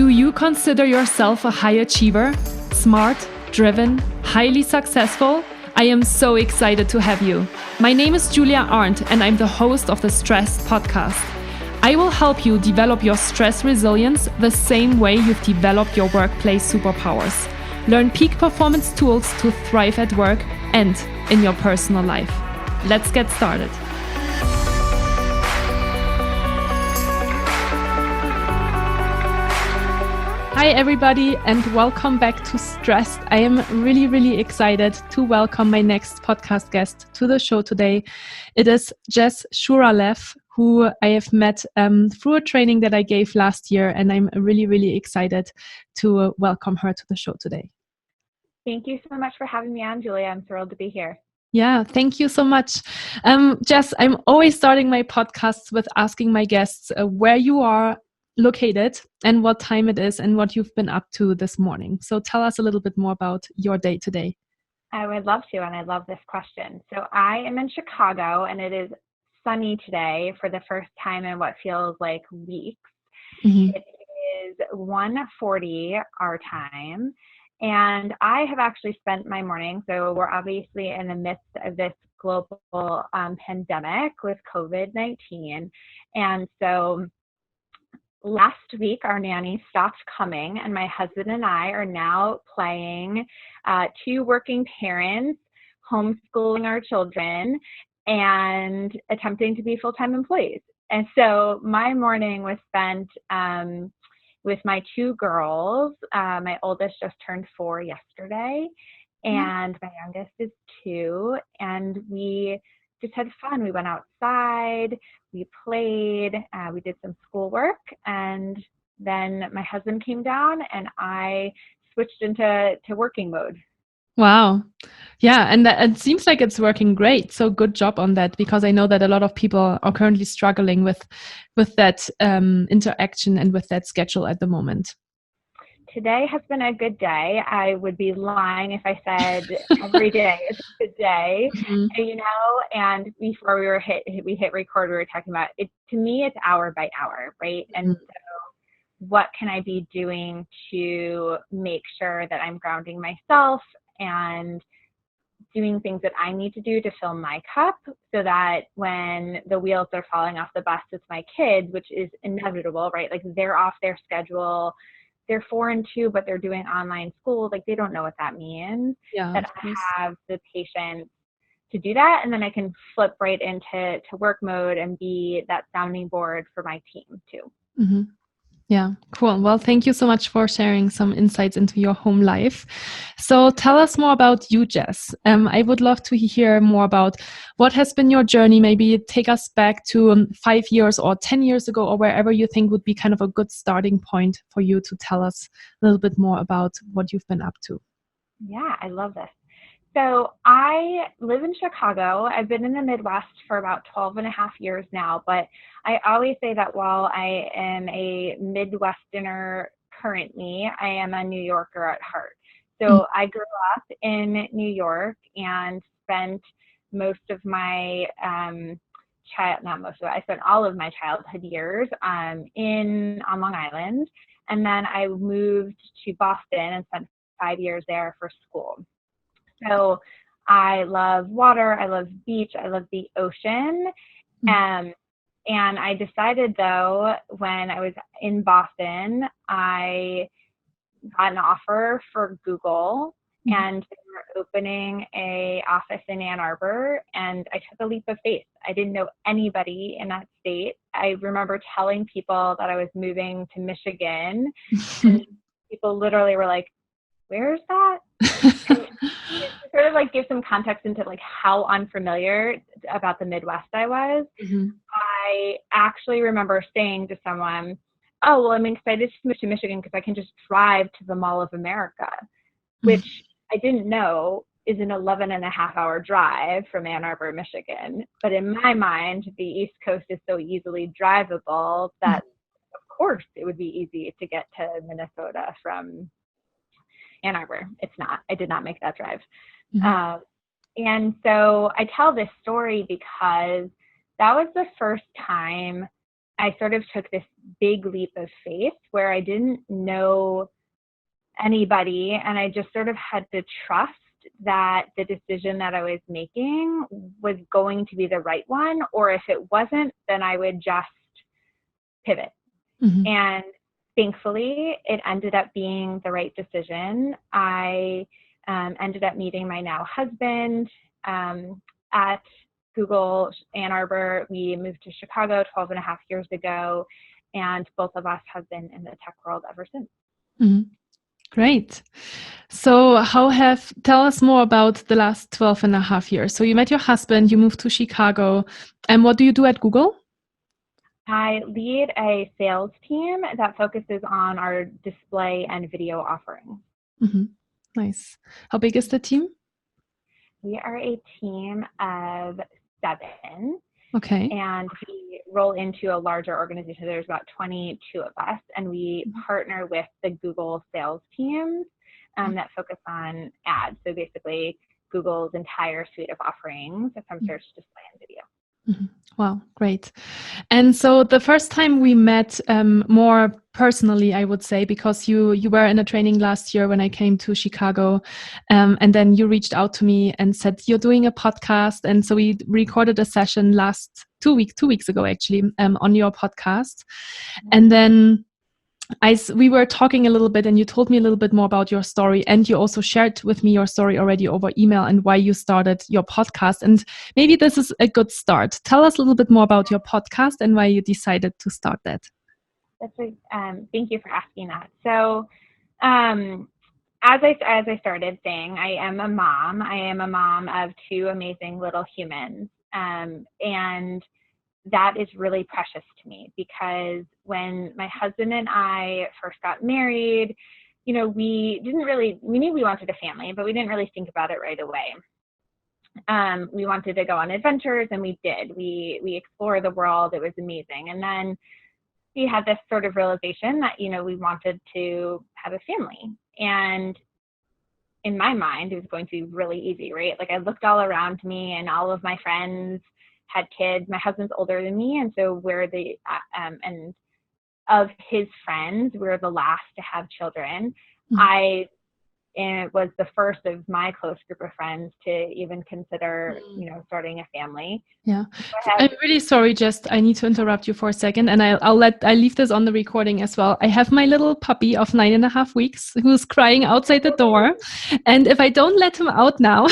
Do you consider yourself a high achiever? Smart, driven, highly successful? I am so excited to have you. My name is Julia Arndt and I'm the host of the Stress Podcast. I will help you develop your stress resilience the same way you've developed your workplace superpowers. Learn peak performance tools to thrive at work and in your personal life. Let's get started. Hi everybody and welcome back to Stressed. I am really excited to welcome my next podcast guest to the show today. It is Jessica Shuraleff, who I have met through a training that I gave last year, and I'm really excited to welcome her to the show today. Thank you so much for having me on, Julia. I'm thrilled to be here. Yeah, thank you so much. Jess, I'm always starting my podcasts with asking my guests where you are located and what time it is and what you've been up to this morning. So tell us a little bit more about your day today. I would love to, and I love this question. So I am in Chicago, and it is sunny today for the first time in what feels like weeks. Mm-hmm. It is 1:40 our time, and I have actually spent my morning, so we're obviously in the midst of this global pandemic with COVID-19, and so last week, our nanny stopped coming, and my husband and I are now playing two working parents, homeschooling our children, and attempting to be full-time employees. And so my morning was spent with my two girls. My oldest just turned 4 yesterday, and my youngest is 2, and we just had fun. We went outside, we played, we did some schoolwork, and then my husband came down and I switched into working mode. Wow. Yeah, and it seems like it's working great. So good job on that, because I know that a lot of people are currently struggling with that interaction and with that schedule at the moment. Today has been a good day. I would be lying if I said every day is a good day, and before we hit record, we were talking about it. To me, it's hour by hour, right? And so what can I be doing to make sure that I'm grounding myself and doing things that I need to do to fill my cup, so that when the wheels are falling off the bus with my kids, which is inevitable, right? Like, they're off their schedule. They're 4 and 2, but they're doing online school. Like, they don't know what that means. Yeah, that I have the patience to do that. And then I can flip right into work mode and be that sounding board for my team too. Mm-hmm. Yeah, cool. Well, thank you so much for sharing some insights into your home life. So tell us more about you, Jess. I would love to hear more about what has been your journey. Maybe take us back to 5 years or 10 years ago, or wherever you think would be kind of a good starting point for you to tell us a little bit more about what you've been up to. Yeah, I love this. So I live in Chicago. I've been in the Midwest for about 12 and a half years now, but I always say that while I am a Midwesterner currently, I am a New Yorker at heart. So I grew up in New York and spent most of my I spent all of my childhood years on Long Island. And then I moved to Boston and spent 5 years there for school. So I love water, I love beach, I love the ocean. And I decided, though, when I was in Boston, I got an offer for Google, and they were opening an office in Ann Arbor, and I took a leap of faith. I didn't know anybody in that state. I remember telling people that I was moving to Michigan, and people literally were like, "Where's that?" To sort of like give some context into like how unfamiliar about the Midwest I was. I actually remember saying to someone, "Oh, well, I'm excited to move to Michigan because I can just drive to the Mall of America," which I didn't know is an 11.5-hour drive from Ann Arbor, Michigan. But in my mind, the East Coast is so easily drivable that, of course, it would be easy to get to Minnesota from Ann Arbor. It's not. I did not make that drive. And so I tell this story because that was the first time I sort of took this big leap of faith where I didn't know anybody, and I just sort of had to trust that the decision that I was making was going to be the right one, or if it wasn't, then I would just pivot. Mm-hmm. And thankfully, it ended up being the right decision. I ended up meeting my now husband at Google Ann Arbor. We moved to Chicago 12 and a half years ago, and both of us have been in the tech world ever since. Mm-hmm. Great. So tell us more about the last 12 and a half years. So you met your husband, you moved to Chicago, and what do you do at Google? I lead a sales team that focuses on our display and video offerings. Mm-hmm. Nice. How big is the team? We are a team of 7. Okay. And we roll into a larger organization. There's about 22 of us, and we partner with the Google sales teams that focus on ads. So basically, Google's entire suite of offerings from search, display, and video. Mm-hmm. Wow, great. And so the first time we met more personally, I would say, because you were in a training last year when I came to Chicago, and then you reached out to me and said you're doing a podcast, and so we recorded a session last 2 weeks ago actually on your podcast, and then we were talking a little bit and you told me a little bit more about your story, and you also shared with me your story already over email and why you started your podcast. And maybe this is a good start. Tell us a little bit more about your podcast and why you decided to start that. Thank you for asking that. So as I started saying, I am a mom. I am a mom of 2 amazing little humans. And that is really precious to me, because when my husband and I first got married, we knew we wanted a family, but we didn't really think about it right away. We wanted to go on adventures, and we did. We explored the world. It was amazing. And then we had this sort of realization that, we wanted to have a family. And in my mind, it was going to be really easy, right? Like I looked all around me and all of my friends had kids. My husband's older than me, and so and of his friends, we're the last to have children. Mm-hmm. I was the first of my close group of friends to even consider, starting a family. Yeah. I'm really sorry, I need to interrupt you for a second, and I'll leave this on the recording as well. I have my little puppy of 9.5 weeks who's crying outside the door. And if I don't let him out now,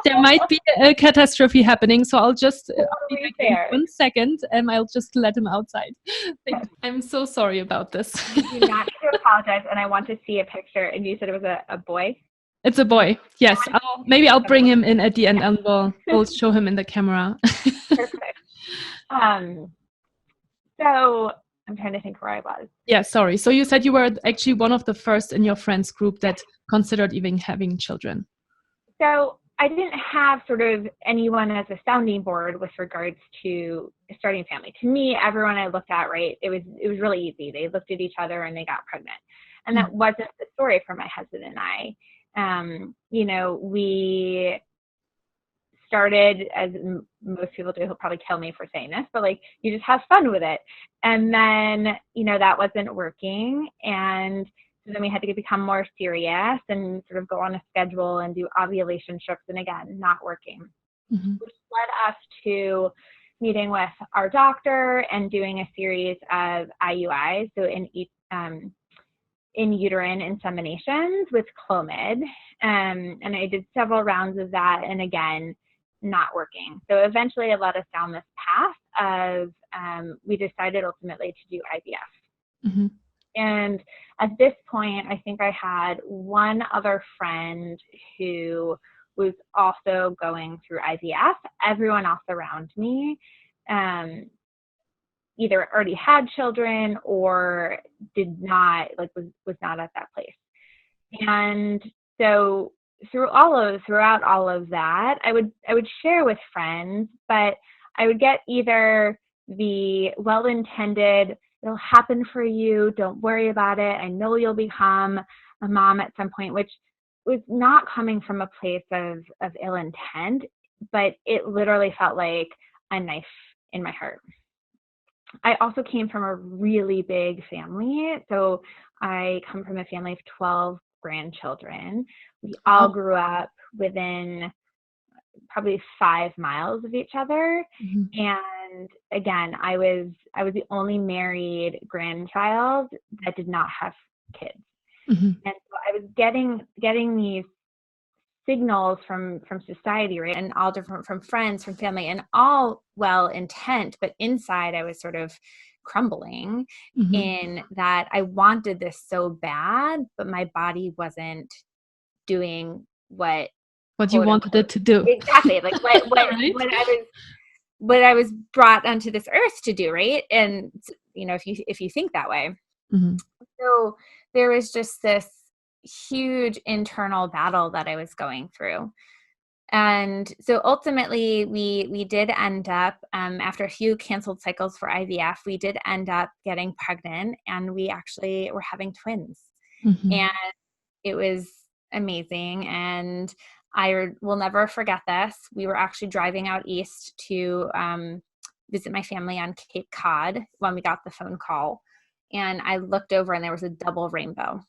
there might be a catastrophe happening. So I'll be back in 1 second and I'll just let him outside. I'm so sorry about this. You do not need to apologize. And I want to see a picture. And you said it was a boy? It's a boy. Yes. I'll bring him in at the end, and we'll show him in the camera. Perfect. So I'm trying to think where I was. Yeah, sorry. So you said you were actually one of the first in your friends group that considered even having children. So I didn't have sort of anyone as a sounding board with regards to starting a family. To me, everyone I looked at, right, it was really easy. They looked at each other and they got pregnant. And that wasn't the story for my husband and I. We started, as most people do, he'll probably kill me for saying this, but you just have fun with it. And then, that wasn't working. And so then we had to become more serious and sort of go on a schedule and do ovulation strips. And again, not working, which led us to meeting with our doctor and doing a series of IUIs. So in uterine inseminations with Clomid. And I did several rounds of that, and again, not working. So eventually it led us down this path of, we decided ultimately to do IVF. Mm-hmm. And at this point, I think I had one other friend who was also going through IVF. Everyone else around me, either already had children or did not, was not at that place. And so throughout all of that, I would share with friends, but I would get either the well-intended, it'll happen for you, don't worry about it, I know you'll become a mom at some point, which was not coming from a place of ill intent, but it literally felt like a knife in my heart. I also came from a really big family. So I come from a family of 12 grandchildren. We all grew up within probably 5 miles of each other. And again, I was the only married grandchild that did not have kids. And so I was getting these signals from society, right? And all different, from friends, from family, and all well intent, but inside I was sort of crumbling in that I wanted this so bad, but my body wasn't doing what you wanted it to do. Exactly. Like what Right? what I was brought onto this earth to do, right? And if you think that way. So there was just this huge internal battle that I was going through. And so ultimately we did end up, after a few canceled cycles for IVF, we did end up getting pregnant, and we actually were having twins. And it was amazing. And I will never forget this. We were actually driving out east to visit my family on Cape Cod when we got the phone call. And I looked over and there was a double rainbow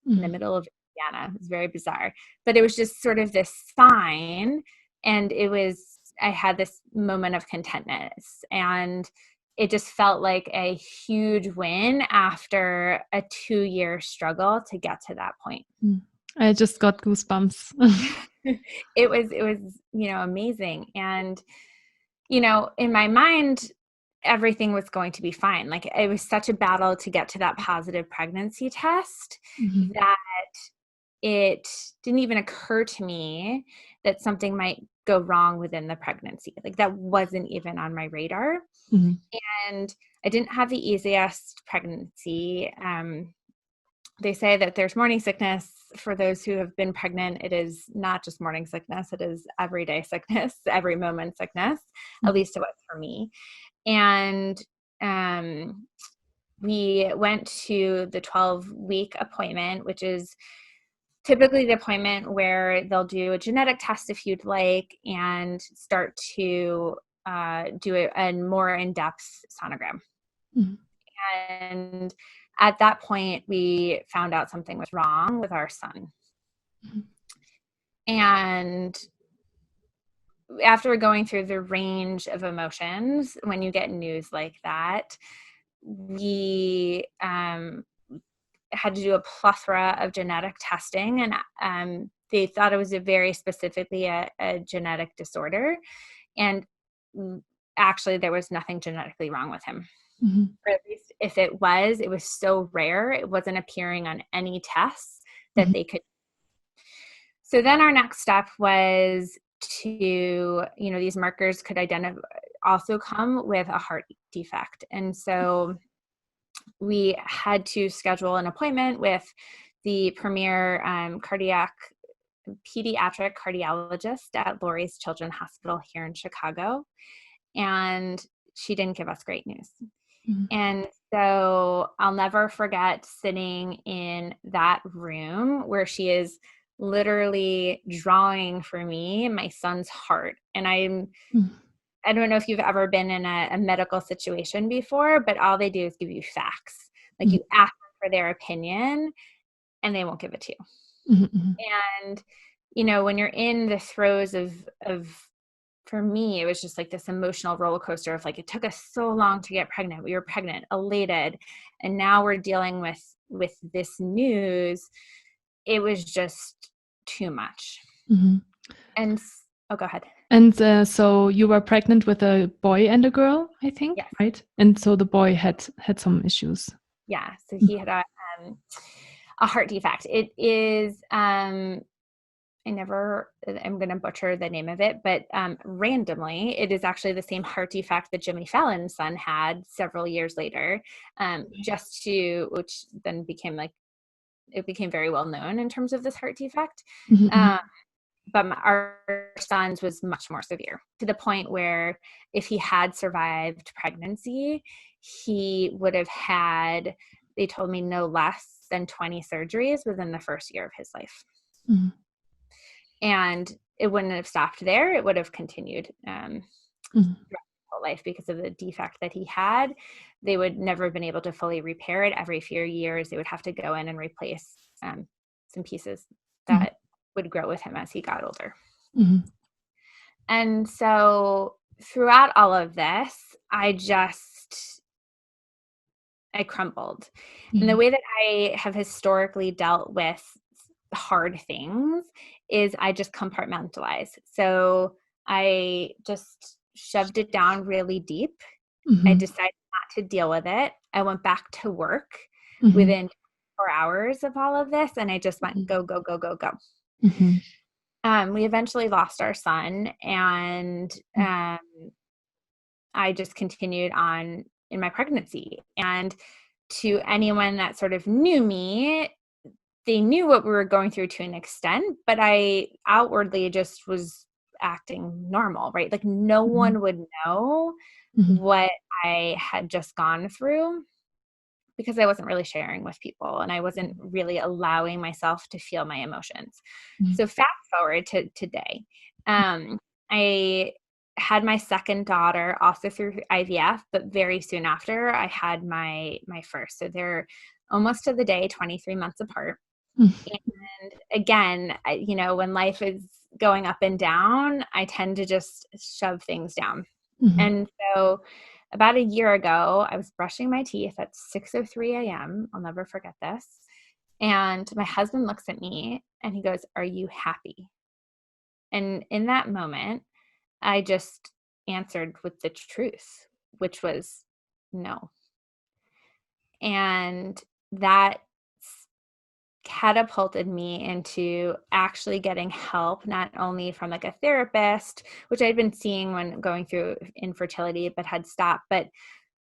in the middle of Indiana. It was very bizarre. But it was just sort of this sign. And I had this moment of contentment. And it just felt like a huge win after a 2-year struggle to get to that point. I just got goosebumps. It was, amazing. And, in my mind, everything was going to be fine. Like, it was such a battle to get to that positive pregnancy test that it didn't even occur to me that something might go wrong within the pregnancy. Like, that wasn't even on my radar. And I didn't have the easiest pregnancy. They say that there's morning sickness. For those who have been pregnant, it is not just morning sickness. It is everyday sickness, every moment sickness, at least it was for me. And we went to the 12-week appointment, which is typically the appointment where they'll do a genetic test if you'd like, and start to do a more in-depth sonogram. And at that point, we found out something was wrong with our son. And after going through the range of emotions, when you get news like that, we had to do a plethora of genetic testing, and they thought it was very specifically a genetic disorder. And actually, there was nothing genetically wrong with him. Or at least if it was so rare, it wasn't appearing on any tests that they could. So then our next step was to, these markers could also come with a heart defect. And so we had to schedule an appointment with the premier pediatric cardiologist at Lurie's Children's Hospital here in Chicago. And she didn't give us great news. And so I'll never forget sitting in that room where she is literally drawing for me my son's heart. And I don't know if you've ever been in a medical situation before, but all they do is give you facts. Like, you ask them for their opinion and they won't give it to you. And, when you're in the throes of, for me, it was just like this emotional roller coaster of like, it took us so long to get pregnant. We were pregnant, elated, and now we're dealing with this news. It was just too much. And go ahead. And so you were pregnant with a boy and a girl, I think, yes. Right? And so the boy had some issues. Yeah. So he had a heart defect. It is, I'm going to butcher the name of it, but randomly, it is actually the same heart defect that Jimmy Fallon's son had several years later, which then became it became very well known in terms of this heart defect. But our son's was much more severe, to the point where if he had survived pregnancy, he would have had, they told me, no less than 20 surgeries within the first year of his life. And it wouldn't have stopped there. It would have continued throughout his whole life because of the defect that he had. They would never have been able to fully repair it. Every few years, they would have to go in and replace some pieces that would grow with him as he got older. And so throughout all of this, I crumbled. And the way that I have historically dealt with hard things is I just compartmentalize. So I just shoved it down really deep. I decided not to deal with it. I went back to work within 4 hours of all of this, and I just went go, go, go, go, go. We eventually lost our son, and I just continued on in my pregnancy. And to anyone that sort of knew me, they knew what we were going through to an extent, but I outwardly just was acting normal, right? Like no one would know what I had just gone through because I wasn't really sharing with people and I wasn't really allowing myself to feel my emotions. So fast forward to today. I had my second daughter also through IVF, but very soon after I had my first. So they're almost to the day, 23 months apart. And again, when life is going up and down, I tend to just shove things down. And so about a year ago, I was brushing my teeth at 6:03 a.m. I'll never forget this. And my husband looks at me and he goes, "Are you happy?" And in that moment, I just answered with the truth, which was no. And that catapulted me into actually getting help, not only from like a therapist, which I'd been seeing when going through infertility, but had stopped, but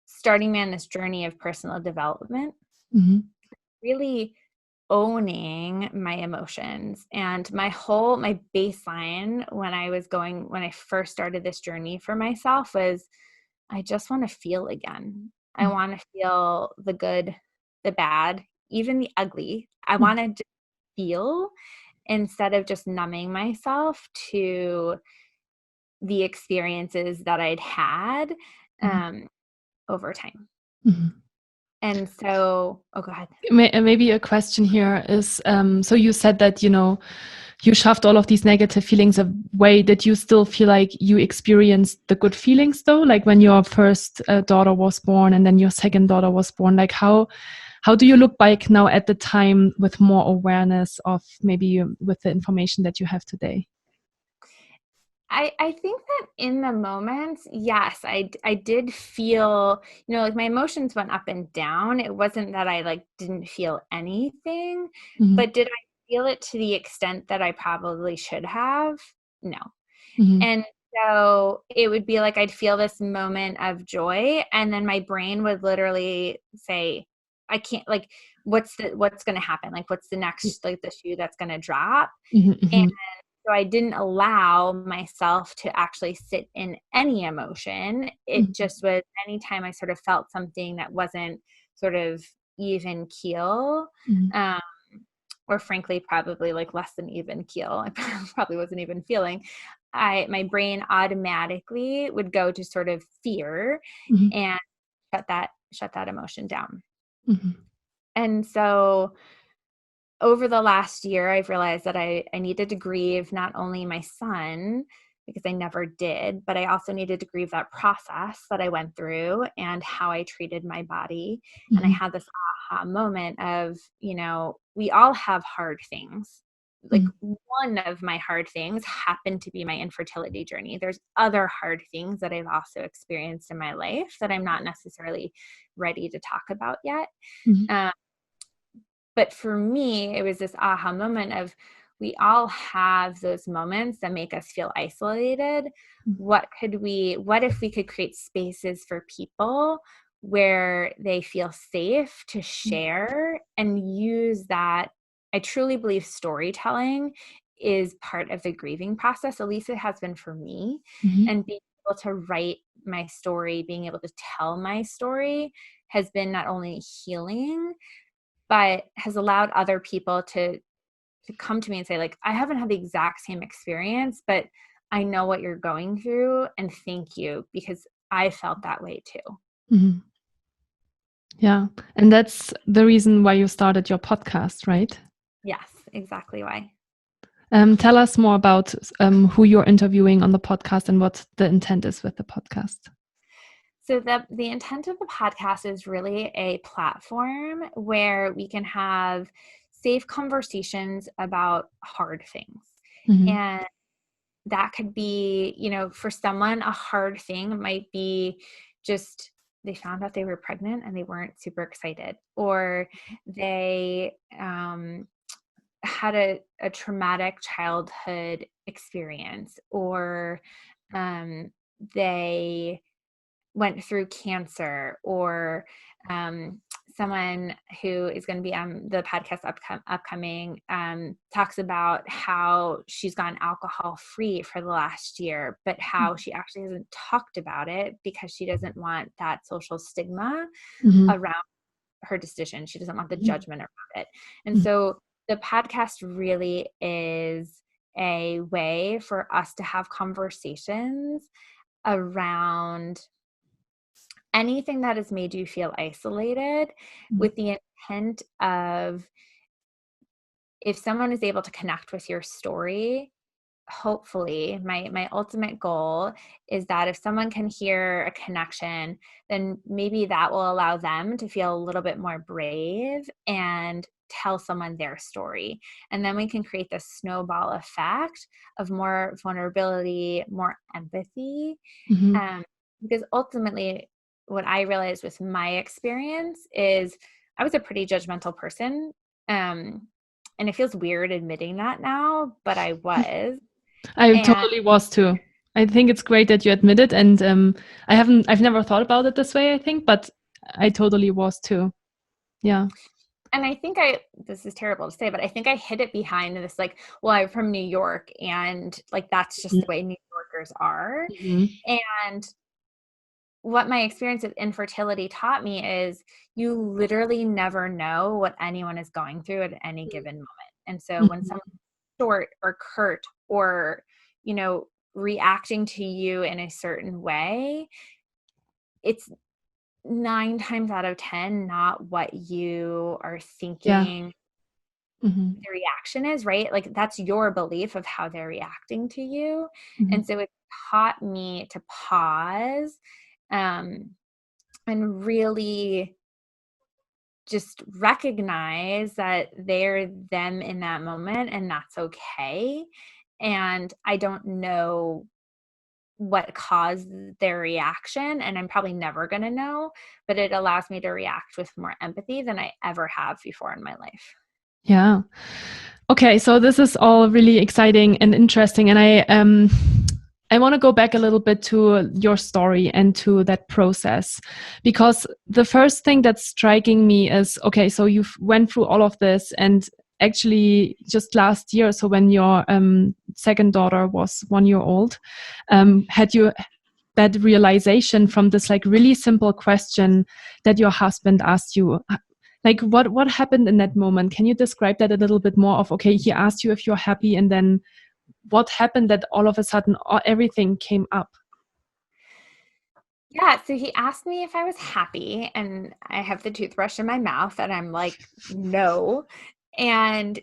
starting me on this journey of personal development, really owning my emotions. And my baseline when I first started this journey for myself was, I just want to feel again. I want to feel the good, the bad, even the ugly. I want to just feel instead of just numbing myself to the experiences that I'd had over time. And so, go ahead. Maybe a question here is, so you said that, you shoved all of these negative feelings away. Did you still feel like you experienced the good feelings though? Like when your first daughter was born and then your second daughter was born, like how do you look back now at the time with more awareness of maybe with the information that you have today? I think that in the moment, yes, I did feel, like my emotions went up and down. It wasn't that I like didn't feel anything, but did I feel it to the extent that I probably should have? No. And so it would be like I'd feel this moment of joy, and then my brain would literally say, I can't, like, what's going to happen? Like, what's the next, like the shoe that's going to drop? And so I didn't allow myself to actually sit in any emotion. It just was anytime I sort of felt something that wasn't sort of even keel, or frankly, probably like less than even keel, I probably wasn't even feeling, my brain automatically would go to sort of fear and shut that emotion down. And so over the last year, I've realized that I needed to grieve not only my son, because I never did, but I also needed to grieve that process that I went through and how I treated my body. And I had this aha moment of, we all have hard things. Like one of my hard things happened to be my infertility journey. There's other hard things that I've also experienced in my life that I'm not necessarily ready to talk about yet. But for me, it was this aha moment of, we all have those moments that make us feel isolated. What if we could create spaces for people where they feel safe to share and use that? I truly believe storytelling is part of the grieving process. At least it has been for me. And being able to write my story, being able to tell my story has been not only healing, but has allowed other people to come to me and say, like, I haven't had the exact same experience, but I know what you're going through, and thank you, because I felt that way too. Mm-hmm. Yeah. And that's the reason why you started your podcast, right? Yes, exactly why. Tell us more about who you're interviewing on the podcast and what the intent is with the podcast. So the intent of the podcast is really a platform where we can have safe conversations about hard things. Mm-hmm. And that could be, for someone, a hard thing might be just they found out they were pregnant and they weren't super excited, or they had a traumatic childhood experience, or they went through cancer, or someone who is going to be on the podcast upcoming talks about how she's gone alcohol free for the last year, but how she actually hasn't talked about it because she doesn't want that social stigma around her decision. She doesn't want the judgment around it. And so the podcast really is a way for us to have conversations around anything that has made you feel isolated, with the intent of, if someone is able to connect with your story, hopefully my ultimate goal is that if someone can hear a connection, then maybe that will allow them to feel a little bit more brave and tell someone their story. And then we can create this snowball effect of more vulnerability, more empathy. Because ultimately, what I realized with my experience is I was a pretty judgmental person. And it feels weird admitting that now, but I was. I And totally was too. I think it's great that you admit it, and I've never thought about it this way, I think, but I totally was too. Yeah. And I think this is terrible to say, but I think I hid it behind this, like, well, I'm from New York, and like, that's just the way New Yorkers are. And what my experience with infertility taught me is you literally never know what anyone is going through at any given moment. And so when someone's short or curt or, reacting to you in a certain way, it's 9 times out of 10 not what you are thinking the reaction is, right? Like, that's your belief of how they're reacting to you. And so it taught me to pause and really just recognize that they're them in that moment, and that's okay. And I don't know what caused their reaction, and I'm probably never going to know, but it allows me to react with more empathy than I ever have before in my life. Yeah. Okay, so this is all really exciting and interesting, and I want to go back a little bit to your story and to that process, because the first thing that's striking me is, okay, so you went through all of this, and actually just last year, so when your second daughter was 1 year old, had you that realization from this like really simple question that your husband asked you? Like, what happened in that moment? Can you describe that a little bit more of, okay, he asked you if you're happy, and then what happened that all of a sudden everything came up? Yeah, so he asked me if I was happy, and I have the toothbrush in my mouth, and I'm like, no. And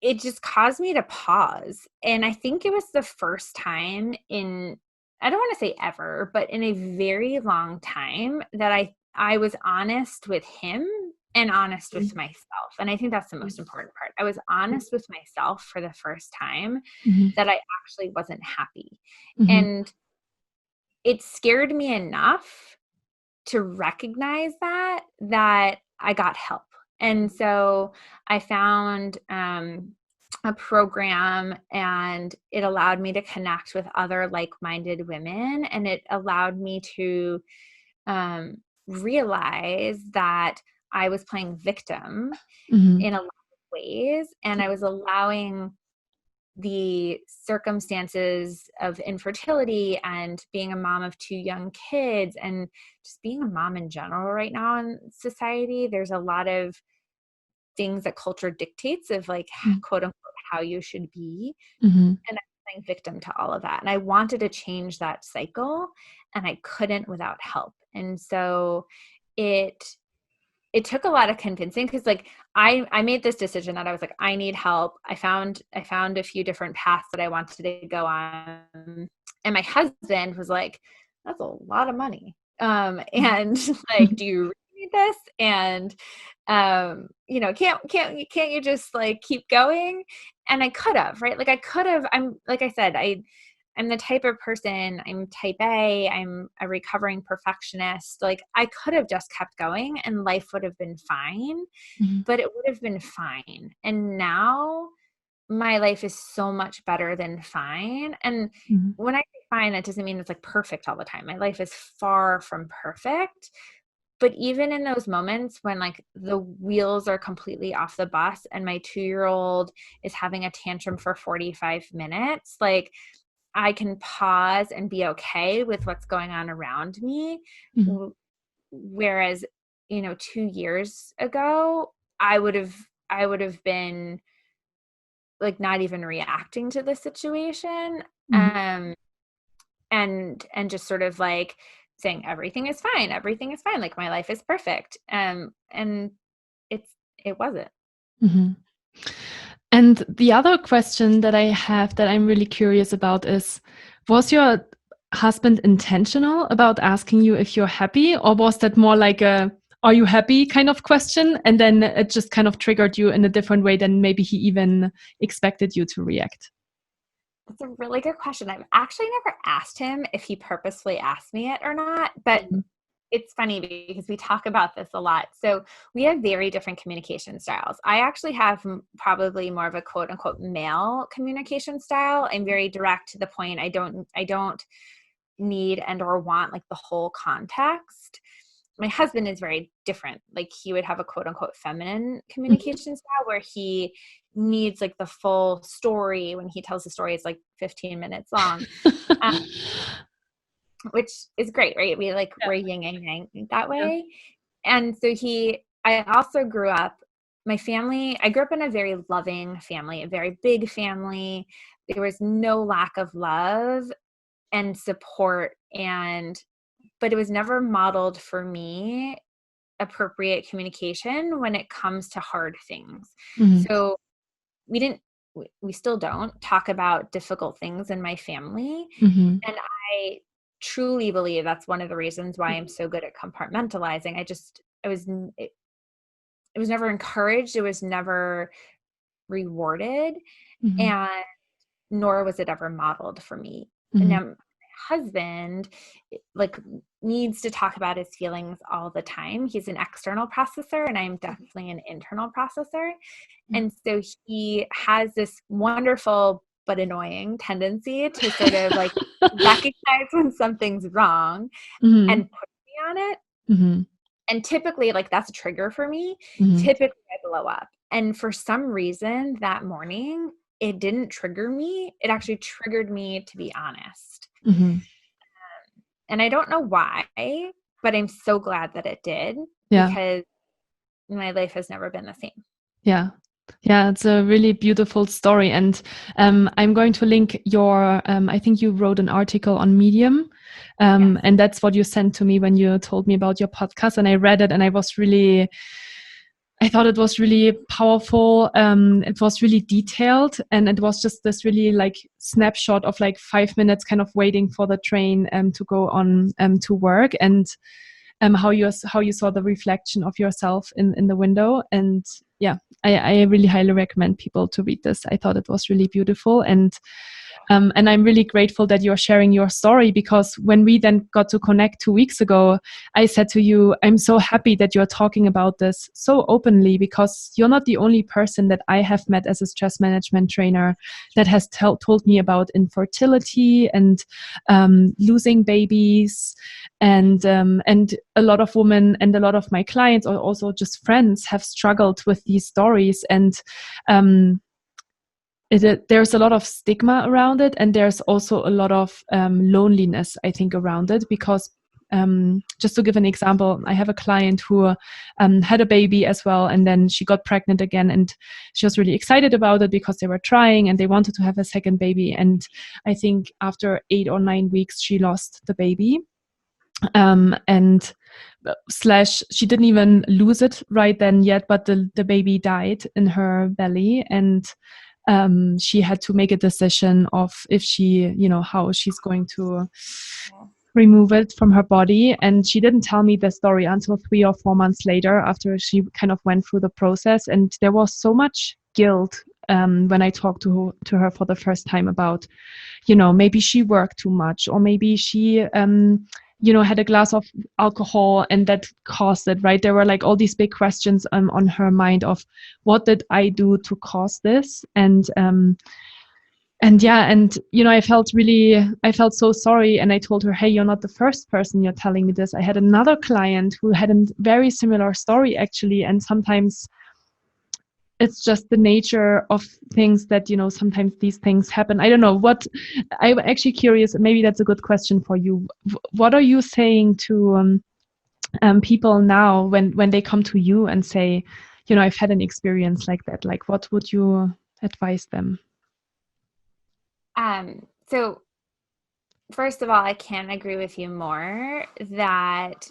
it just caused me to pause. And I think it was the first time in, I don't want to say ever, but in a very long time that I was honest with him and honest with myself. And I think that's the most important part. I was honest with myself for the first time that I actually wasn't happy. And it scared me enough to recognize that I got help. And so I found a program, and it allowed me to connect with other like-minded women, and it allowed me to realize that I was playing victim in a lot of ways, and I was allowing the circumstances of infertility and being a mom of 2 young kids and just being a mom in general right now in society. There's a lot of things that culture dictates of, like, quote unquote, how you should be. And falling victim to all of that. And I wanted to change that cycle, and I couldn't without help. And so it took a lot of convincing, because like I made this decision that I was like, I need help. I found a few different paths that I wanted to go on. And my husband was like, that's a lot of money. And like, do you really need this? And, you know, can't you just like keep going? And I could have, right? Like I could have, like I said, I'm the type of person, I'm type A, I'm a recovering perfectionist. Like I could have just kept going and life would have been fine, but it would have been fine. And now my life is so much better than fine. And when I say fine, it doesn't mean it's like perfect all the time. My life is far from perfect. But even in those moments when like the wheels are completely off the bus and my 2-year-old is having a tantrum for 45 minutes, like I can pause and be okay with what's going on around me. Whereas, you know, 2 years ago, I would have been like not even reacting to the situation. And just sort of like saying everything is fine. Like my life is perfect. And it wasn't. And the other question that I have that I'm really curious about is, was your husband intentional about asking you if you're happy, or was that more like a, are you happy kind of question? And then it just kind of triggered you in a different way than maybe he even expected you to react? That's a really good question. I've actually never asked him if he purposefully asked me it or not, but it's funny because we talk about this a lot. So we have very different communication styles. I actually have probably more of a quote unquote male communication style. I'm very direct to the point. I don't need and or want like the whole context. My husband is very different. Like he would have a quote unquote feminine communication style where he needs like the full story. When he tells the story, it's like 15 minutes long. Which is great, right? We're yin and yang that way. And so I also grew up, I grew up in a very loving family, a very big family. There was no lack of love and support, but it was never modeled for me appropriate communication when it comes to hard things. So we still don't talk about difficult things in my family. And I truly believe that's one of the reasons why I'm so good at compartmentalizing. It was never encouraged. It was never rewarded, and nor was it ever modeled for me. And now my husband like needs to talk about his feelings all the time. He's an external processor and I'm definitely an internal processor. And so he has this wonderful but annoying tendency to sort of like recognize when something's wrong and put me on it. And typically like that's a trigger for me. Typically I blow up. And for some reason that morning, it didn't trigger me. It actually triggered me to be honest. And I don't know why, but I'm so glad that it did because my life has never been the same. Yeah, it's a really beautiful story. And I'm going to link your, I think you wrote an article on Medium. And that's what you sent to me when you told me about your podcast. And I read it and I thought it was really powerful. It was really detailed. And it was just this really like snapshot of like 5 minutes kind of waiting for the train to go on to work. And how you saw the reflection of yourself in the window. And I really highly recommend people to read this. I thought it was really beautiful. And I'm really grateful that you're sharing your story, because when we then got to connect 2 weeks ago, I said to you, I'm so happy that you're talking about this so openly, because you're not the only person that I have met as a stress management trainer that has told me about infertility and losing babies. And a lot of women and a lot of my clients, or also just friends, have struggled with these stories. And there's a lot of stigma around it, and there's also a lot of loneliness, I think, around it, because just to give an example, I have a client who had a baby as well, and then she got pregnant again, and she was really excited about it because they were trying and they wanted to have a second baby. And I think after 8 or 9 weeks, she lost the baby. And slash, she didn't even lose it right then yet, but the baby died in her belly, and she had to make a decision of if she, how she's going to remove it from her body. And she didn't tell me the story until 3 or 4 months later, after she kind of went through the process. And there was so much guilt when I talked to her for the first time about, maybe she worked too much, or maybe she had a glass of alcohol and that caused it, right? There were like all these big questions on her mind of, what did I do to cause this? And I felt so sorry. And I told her, hey, you're not the first person you're telling me this. I had another client who had a very similar story, actually. And sometimes it's just the nature of things that, sometimes these things happen. I don't know I'm actually curious. Maybe that's a good question for you. What are you saying to people now when they come to you and say, I've had an experience like that? Like, what would you advise them? So first of all, I can't agree with you more that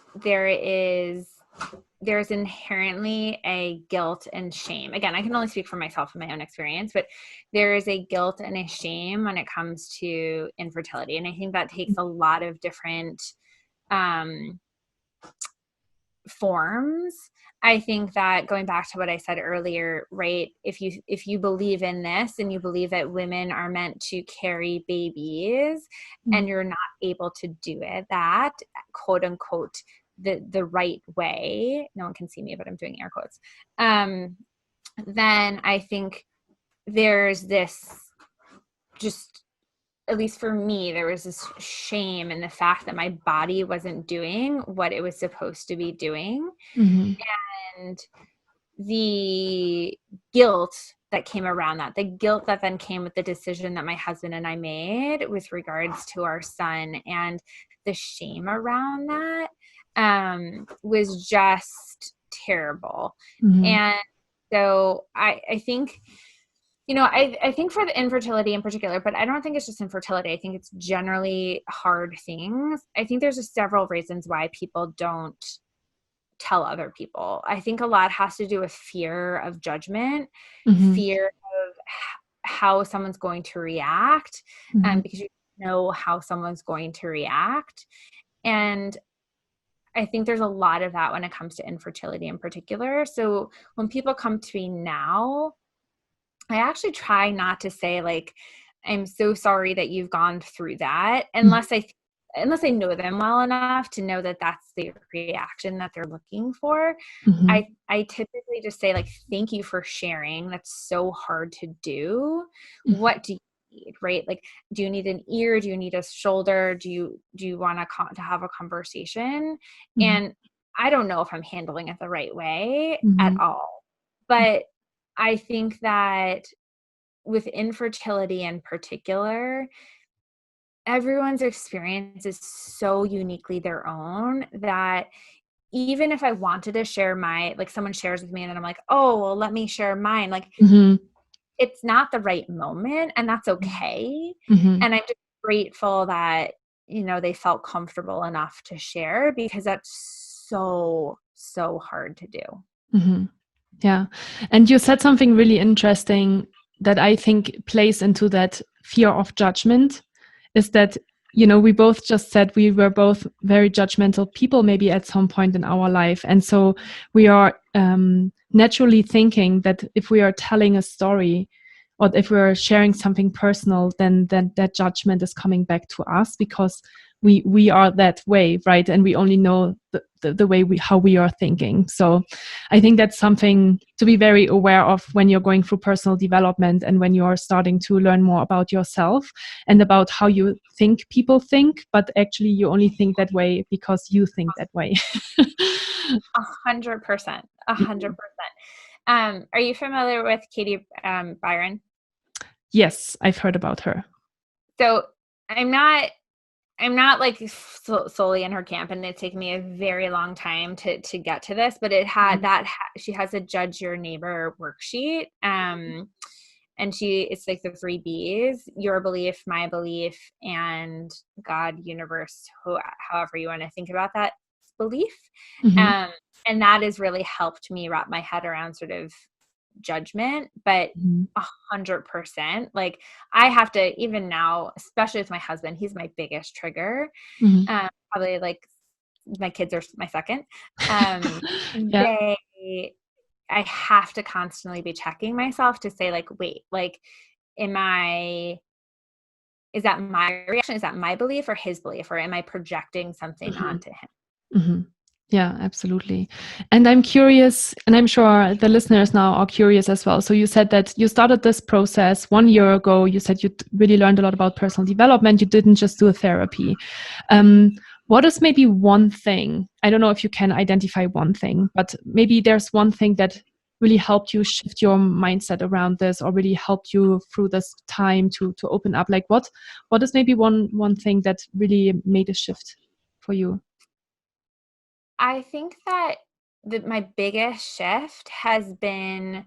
there's inherently a guilt and shame. Again, I can only speak for myself and my own experience, but there is a guilt and a shame when it comes to infertility. And I think that takes a lot of different forms. I think that, going back to what I said earlier, right, if you believe in this and you believe that women are meant to carry babies, and you're not able to do it, that quote unquote the right way, no one can see me, but I'm doing air quotes, then I think there's this, just at least for me, there was this shame in the fact that my body wasn't doing what it was supposed to be doing. Mm-hmm. And the guilt that came around that, the guilt that then came with the decision that my husband and I made with regards to our son, and the shame around that was just terrible. Mm-hmm. And so I think, I think for the infertility in particular, but I don't think it's just infertility. I think it's generally hard things. I think there's just several reasons why people don't tell other people. I think a lot has to do with fear of judgment, mm-hmm. fear of how someone's going to react, mm-hmm. Because you know how someone's going to react. And I think there's a lot of that when it comes to infertility in particular. So when people come to me now, I actually try not to say like, I'm so sorry that you've gone through that, unless I know them well enough to know that that's the reaction that they're looking for. Mm-hmm. I typically just say like, thank you for sharing. That's so hard to do. Mm-hmm. What do you need, right? Like, do you need an ear? Do you need a shoulder? Do you want to have a conversation? Mm-hmm. And I don't know if I'm handling it the right way mm-hmm. at all, but I think that with infertility in particular, everyone's experience is so uniquely their own that even if I wanted to share like someone shares with me and then I'm like, oh, well, let me share mine. Like, mm-hmm. it's not the right moment, and that's okay. Mm-hmm. And I'm just grateful that, they felt comfortable enough to share, because that's so, so hard to do. Mm-hmm. Yeah. And you said something really interesting that I think plays into that fear of judgment, is that, we both just said we were both very judgmental people maybe at some point in our life. And so we are naturally thinking that if we are telling a story, or if we're sharing something personal, then that judgment is coming back to us, because we are that way, right? And we only know the way how we are thinking. So I think that's something to be very aware of when you're going through personal development, and when you're starting to learn more about yourself and about how you think people think, but actually you only think that way because you think that way. 100%. 100%. Are you familiar with Katie Byron? Yes, I've heard about her. So I'm not I'm not like solely in her camp, and it's taken me a very long time to get to this, but she has a judge your neighbor worksheet. And it's like the 3 B's: your belief, my belief, and God, universe, however you want to think about that belief. Mm-hmm. And that has really helped me wrap my head around sort of judgment, but 100%, like I have to, even now, especially with my husband, he's my biggest trigger. Mm-hmm. Probably like my kids are my second. Yeah. I have to constantly be checking myself to say like, wait, like, is that my reaction? Is that my belief or his belief? Or am I projecting something Mm-hmm. onto him? Mm-hmm. Yeah, absolutely. And I'm curious, and I'm sure the listeners now are curious as well. So you said that you started this process 1 year ago. You said you really learned a lot about personal development. You didn't just do therapy. What is maybe one thing? I don't know if you can identify one thing, but maybe there's one thing that really helped you shift your mindset around this, or really helped you through this time to open up. Like what is maybe one thing that really made a shift for you? I think that my biggest shift has been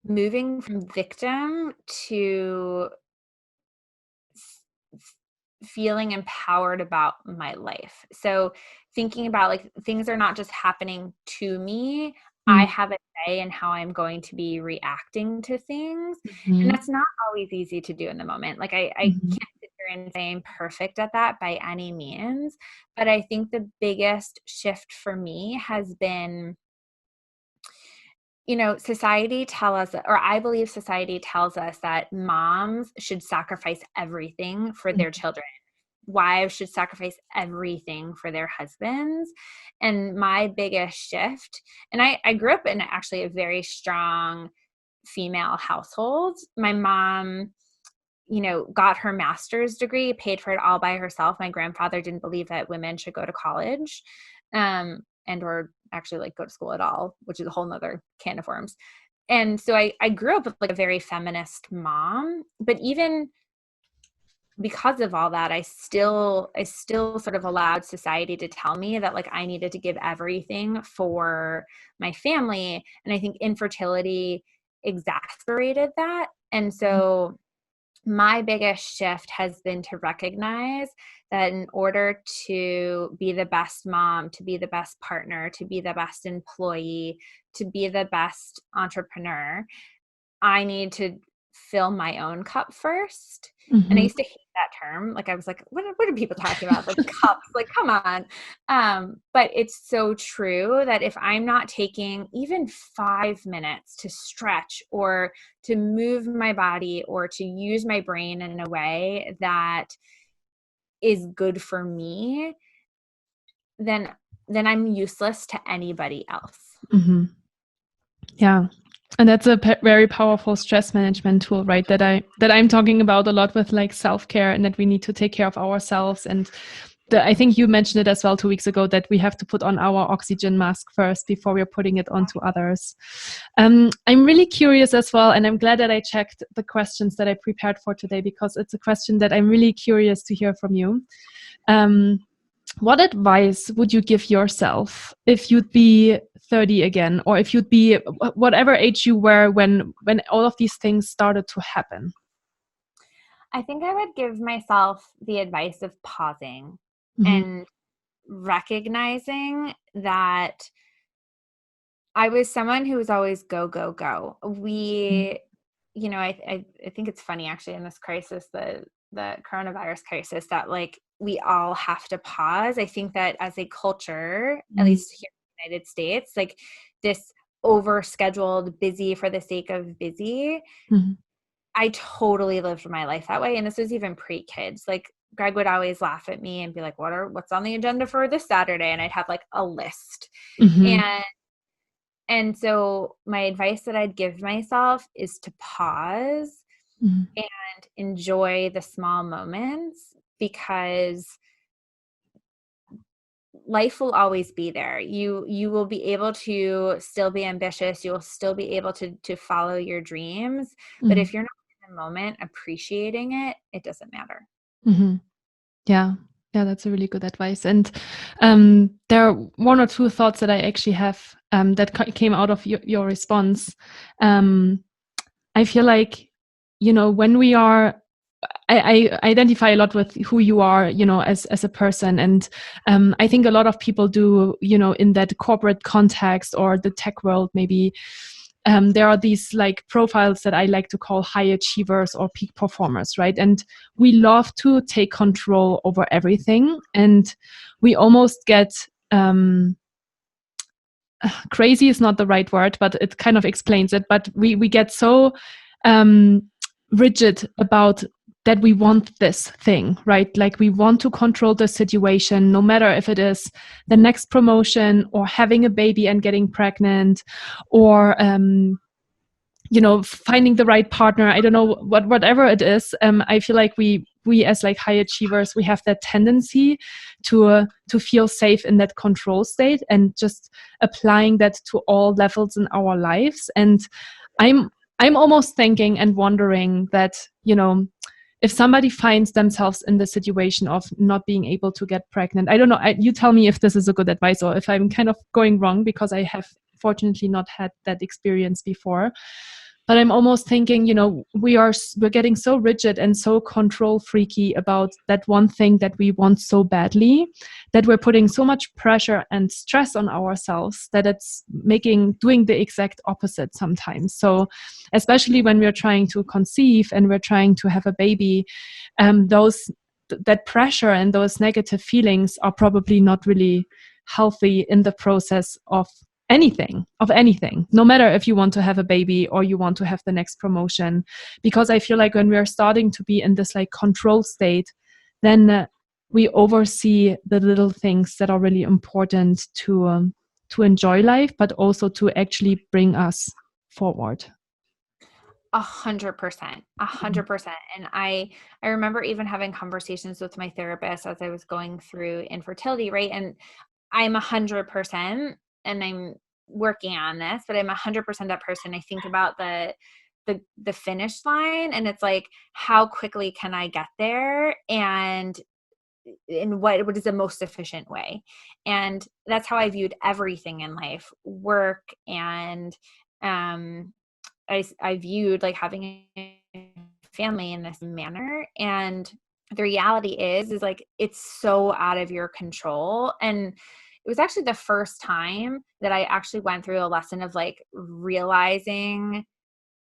moving from victim to feeling empowered about my life. So thinking about like things are not just happening to me. I have a say in how I'm going to be reacting to things. And Mm-hmm. that's not always easy to do in the moment. Like I Mhm, can't sit here and say I'm perfect at that by any means. But I think the biggest shift for me has been, society tell us, or I believe society tells us that moms should sacrifice everything for mhm, their children. Wives should sacrifice everything for their husbands. And my biggest shift, and I grew up in actually a very strong female household. My mom, got her master's degree, paid for it all by herself. My grandfather didn't believe that women should go to college, and or actually like go to school at all, which is a whole nother can of worms. And so I grew up with like a very feminist mom, but even because of all that, I still sort of allowed society to tell me that like I needed to give everything for my family. And I think infertility exacerbated that. And so my biggest shift has been to recognize that in order to be the best mom, to be the best partner, to be the best employee, to be the best entrepreneur, I need to fill my own cup first. And I mhm, used to hate that term. Like I was like, what are people talking about? Like cups, like come on. But it's so true that if I'm not taking even 5 minutes to stretch or to move my body or to use my brain in a way that is good for me, then I'm useless to anybody else. mhm. Yeah. And that's a very powerful stress management tool, right? That I'm talking about a lot with like self-care, and that we need to take care of ourselves. And I think you mentioned it as well 2 weeks ago, that we have to put on our oxygen mask first before we're putting it onto others. I'm really curious as well, and I'm glad that I checked the questions that I prepared for today, because it's a question that I'm really curious to hear from you. Um, what advice would you give yourself if you'd be 30 again, or if you'd be whatever age you were when all of these things started to happen? I think I would give myself the advice of pausing Mm-hmm. and recognizing that I was someone who was always go, go, go. I think it's funny actually in this crisis, the coronavirus crisis, that like we all have to pause. I think that as a culture, at least here in the United States, like this overscheduled, busy for the sake of busy, Mm-hmm. I totally lived my life that way. And this was even pre-kids. Like Greg would always laugh at me and be like, what's on the agenda for this Saturday? And I'd have like a list. Mm-hmm. And so my advice that I'd give myself is to pause Mm-hmm. and enjoy the small moments, because life will always be there. You will be able to still be ambitious. You will still be able to follow your dreams. But Mm-hmm. if you're not in the moment appreciating it, it doesn't matter. Mm-hmm. Yeah. Yeah, that's a really good advice. And there are one or two thoughts that I actually have that came out of your response. I feel like, when we are, I identify a lot with who you are, as a person. And I think a lot of people do, in that corporate context or the tech world, maybe. There are these like profiles that I like to call high achievers or peak performers, right? And we love to take control over everything. And we almost get, crazy is not the right word, but it kind of explains it. But we get so rigid about that we want this thing, right? Like we want to control the situation, no matter if it is the next promotion or having a baby and getting pregnant, or finding the right partner. I don't know, whatever it is. I feel like we as like high achievers, we have that tendency to feel safe in that control state and just applying that to all levels in our lives. And I'm almost thinking and wondering that, if somebody finds themselves in the situation of not being able to get pregnant, I don't know, you tell me if this is a good advice or if I'm kind of going wrong, because I have fortunately not had that experience before. But I'm almost thinking, we're getting so rigid and so control freaky about that one thing that we want so badly, that we're putting so much pressure and stress on ourselves that it's doing the exact opposite sometimes. So especially when we're trying to conceive and we're trying to have a baby, that pressure and those negative feelings are probably not really healthy in the process of anything, no matter if you want to have a baby or you want to have the next promotion. Because I feel like when we're starting to be in this like control state, then we oversee the little things that are really important to enjoy life, but also to actually bring us forward. 100%. And I remember even having conversations with my therapist as I was going through infertility, right? And I'm 100%, and I'm working on this, but I'm 100% that person. I think about the finish line, and it's like, how quickly can I get there, and in what is the most efficient way? And that's how I viewed everything in life, work, and I viewed like having a family in this manner. And the reality is like, it's so out of your control. And it was actually the first time that I actually went through a lesson of like realizing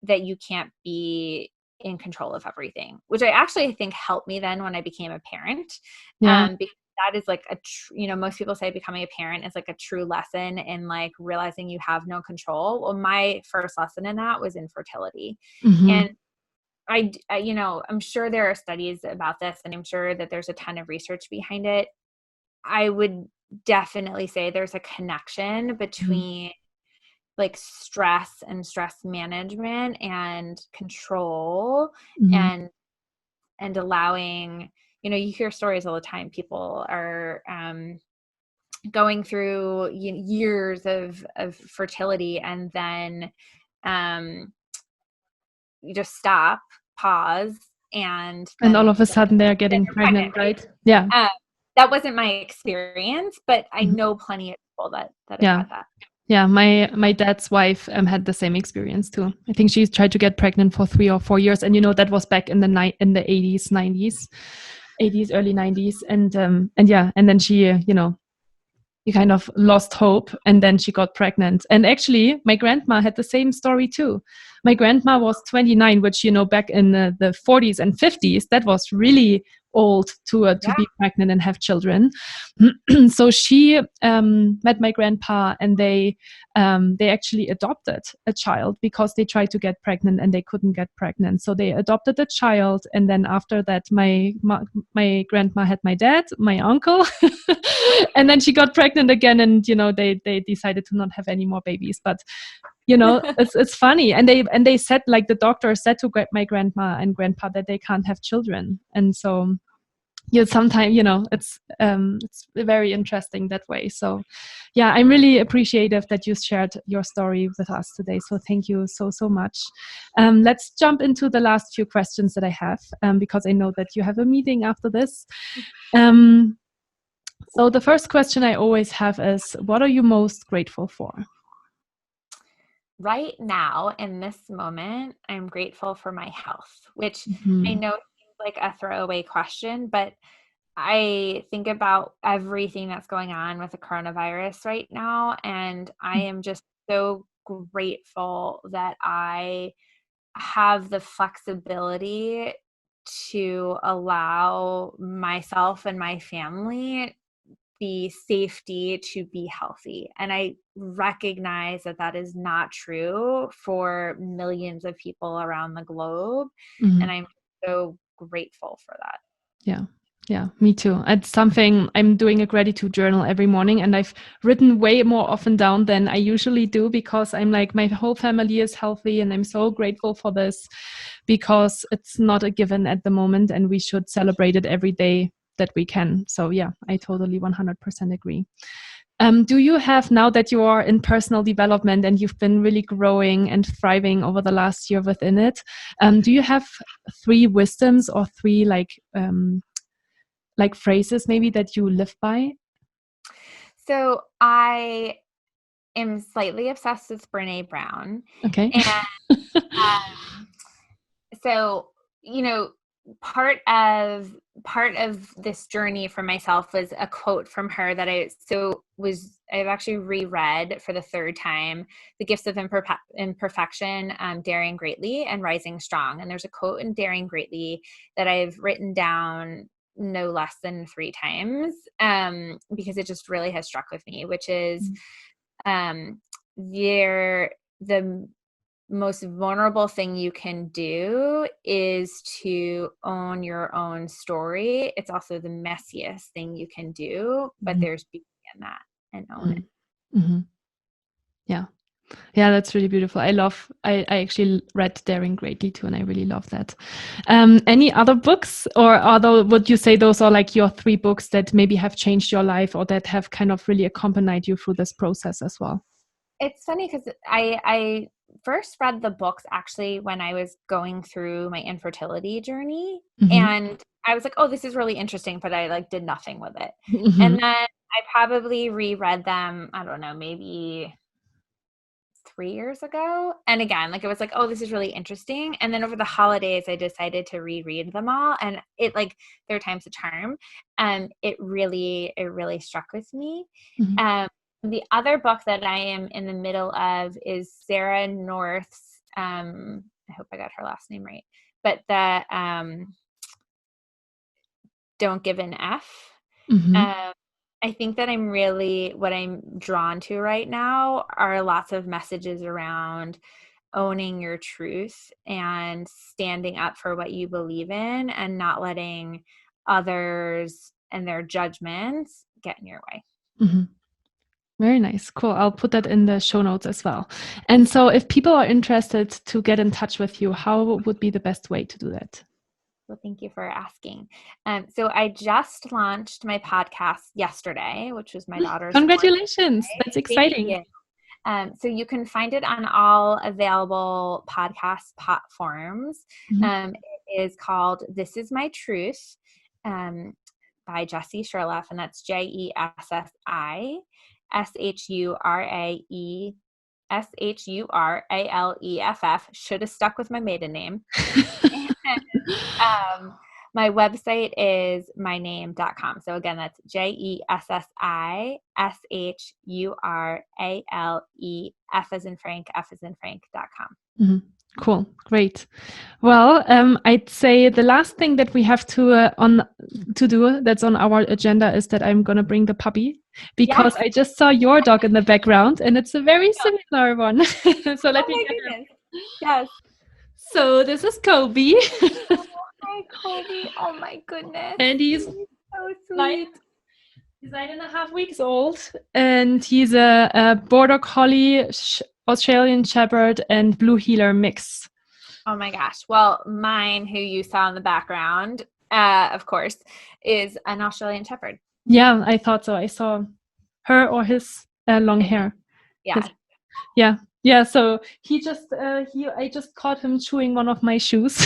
that you can't be in control of everything, which I actually think helped me then when I became a parent. Because that is like most people say becoming a parent is like a true lesson in like realizing you have no control. Well, my first lesson in that was infertility. Mm-hmm. And I'm sure there are studies about this, and I'm sure that there's a ton of research behind it. I would definitely say there's a connection between like stress and stress management and control, and allowing, you hear stories all the time. People are going through years of fertility, and then you just stop, pause, and all of a sudden they're getting pregnant, right? Yeah. That wasn't my experience, but I know plenty of people that have had that. Yeah, my dad's wife had the same experience too. I think she tried to get pregnant for 3 or 4 years, and that was back in the 80s, 90s, 80s, early 90s, and then she kind of lost hope, and then she got pregnant. And actually, my grandma had the same story too. My grandma was 29, which back in the 40s and 50s, that was really old to be pregnant and have children. So she met my grandpa, and they actually adopted a child because they tried to get pregnant and they couldn't get pregnant. So they adopted a child, and then after that, my grandma had my dad, my uncle, and then she got pregnant again, and they decided to not have any more babies. But it's funny, and they said, like, the doctor said to my grandma and grandpa that they can't have children, and so sometimes, it's very interesting that way. So yeah, I'm really appreciative that you shared your story with us today. So thank you so much. Let's jump into the last few questions that I have, because I know that you have a meeting after this. So the first question I always have is, what are you most grateful for? Right now, in this moment, I'm grateful for my health, which I know seems like a throwaway question, but I think about everything that's going on with the coronavirus right now, and I am just so grateful that I have the flexibility to allow myself and my family the safety to be healthy. And I recognize that that is not true for millions of people around the globe. And I'm so grateful for that. Yeah, me too. It's something. I'm doing a gratitude journal every morning, and I've written way more often down than I usually do, because I'm like, my whole family is healthy and I'm so grateful for this, because it's not a given at the moment and we should celebrate it every day that we can. So yeah, I totally 100% agree. Do you have, now that you are in personal development and you've been really growing and thriving over the last year within it, do you have 3 wisdoms or 3 like phrases maybe that you live by? So I am slightly obsessed with Brené Brown. Okay. And so, part of this journey for myself was a quote from her that I've actually reread for the 3rd time, The Gifts of Imperfection, Daring Greatly and Rising Strong. And there's a quote in Daring Greatly that I've written down no less than 3 times, because it just really has struck with me, which is, the most vulnerable thing you can do is to own your own story. It's also the messiest thing you can do, but there's beauty in that, and own it. Yeah, that's really beautiful. I actually read Daring Greatly too, and I really love that. Any other books, or would you say those are like your 3 books that maybe have changed your life or that have kind of really accompanied you through this process as well? It's funny because I first read the books actually when I was going through my infertility journey, and I was like, oh, this is really interesting, but I did nothing with it. And then I probably reread them, I don't know, maybe 3 years ago. And again, it was like, oh, this is really interesting. And then over the holidays, I decided to reread them all. And third time's a charm. And it really struck with me. The other book that I am in the middle of is Sarah North's, I hope I got her last name right, but the Don't Give an F. I think that what I'm drawn to right now are lots of messages around owning your truth and standing up for what you believe in and not letting others and their judgments get in your way. Very nice. Cool. I'll put that in the show notes as well. And so if people are interested to get in touch with you, how would be the best way to do that? Well, thank you for asking. So I just launched my podcast yesterday, which was my daughter's. Congratulations. That's exciting. So you can find it on all available podcast platforms. It is called This Is My Truth, by Jessica Shuraleff, and that's JESSI Should have stuck with my maiden name. My website is myname.com. So again, that's JESSISHURALEF as in Frank, F as in Frank.com. Cool. Great. Well, I'd say the last thing that we have to do that's on our agenda is that I'm going to bring the puppy, because I just saw your dog in the background and it's a very similar one. So let me get her. Yes. So this is Kobe. Hi, Kobe. Oh my goodness. And he's so sweet. He's 9.5 weeks old, and he's a border collie, Australian Shepherd, and blue heeler mix. Oh my gosh. Well, mine, who you saw in the background, of course, is an Australian Shepherd. Yeah, I thought so. I saw her or his long hair. Yeah. Yeah. So I just caught him chewing one of my shoes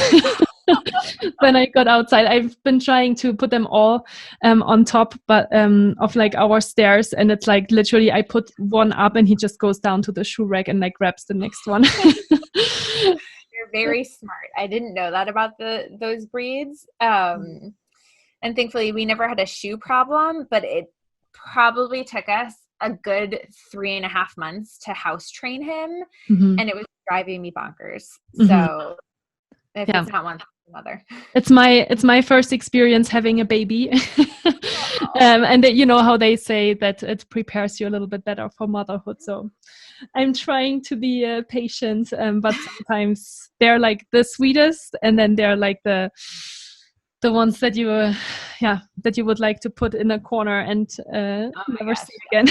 when I got outside. I've been trying to put them all on top, but of like our stairs, and it's like literally I put one up and he just goes down to the shoe rack and like grabs the next one. You're very smart. I didn't know that about those breeds. And thankfully we never had a shoe problem, but it probably took us a good 3.5 months to house train him. Mm-hmm. And it was driving me bonkers. Mm-hmm. So if it's not one, it's another. It's my first experience having a baby. And you know how they say that it prepares you a little bit better for motherhood. So I'm trying to be patient, but sometimes they're like the sweetest, and then they're like the ones that you would like to put in a corner and never see again.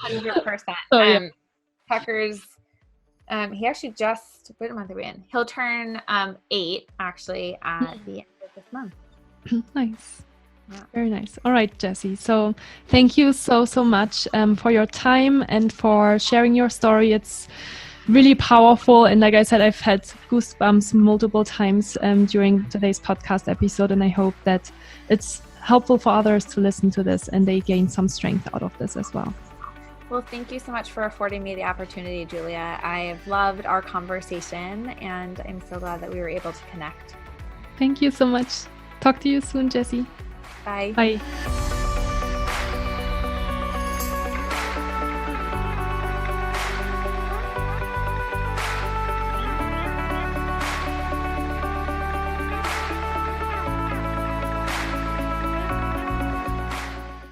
100%. So, Tucker's he actually just, what month are we in? He'll turn 8 actually at the end of this month. Nice. Yeah. Very nice. All right, Jessie. So thank you so much for your time and for sharing your story. It's really powerful. And like I said, I've had goosebumps multiple times during today's podcast episode. And I hope that it's helpful for others to listen to this and they gain some strength out of this as well. Well, thank you so much for affording me the opportunity, Julia. I've loved our conversation and I'm so glad that we were able to connect. Thank you so much. Talk to you soon, Jessie. Bye. Bye.